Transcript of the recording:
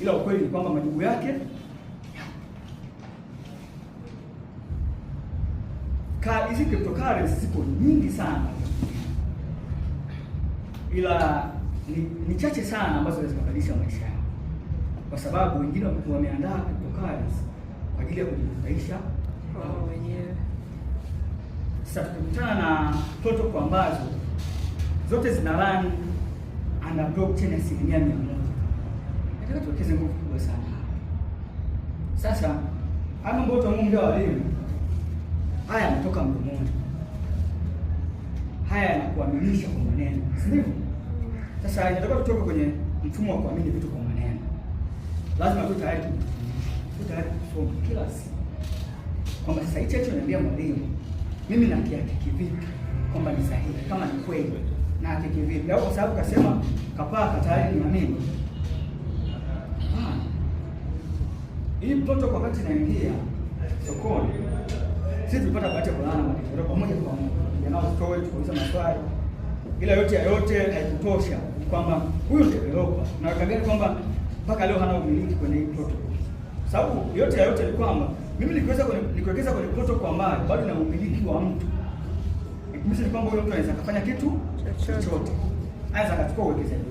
ila ukweli ni kwamba majibu yake hizi cryptocurrency ziko nyingi sana, ila ni chache sana ambazo zinaweza kubadilisha maisha yao, kwa sababu wengine wameandaa cryptocurrency kwa ajili ya kujinufaisha wao wenyewe. Sasa tukikutana na protocol ambazo zote zina run under blockchain ya 100%, nataka tuwekeze nguvu kubwa sana. Sasa haya mambo tunaongea walimu, haya yanatoka mdomoni, haya yanakuaminisha kwa maneno, si ndivyo? Sasa inataka tutoke kwenye mfumo wa kuamini vitu kwa maneno. Lazima tuwe tayari kusoma kila siku kwamba sasa hicho ananiambia mwalimu, mimi nakihakiki vipi kwamba ni sahihi, kama ni kweli na hakiki vipi, au kwa sababu kasema kapaka tayari niamini. Hii mtoto kwa wakati naingia sokoni, sisi tulipata bahati ya kulala na pamoja kwa janao story, tukauliza maswali, ila yote haikutosha kwamba huyu ndio developer na wakagani kwamba mpaka leo hana umiliki kwenye hii protocol. Sababu yote ni kwamba mimi nikiwekeza kwenye protocol ambayo bado na umiliki wa mtu, ikimaanisha kwamba huyo mtu anaweza kufanya kitu chochote, anaweza akachukua uwekezaji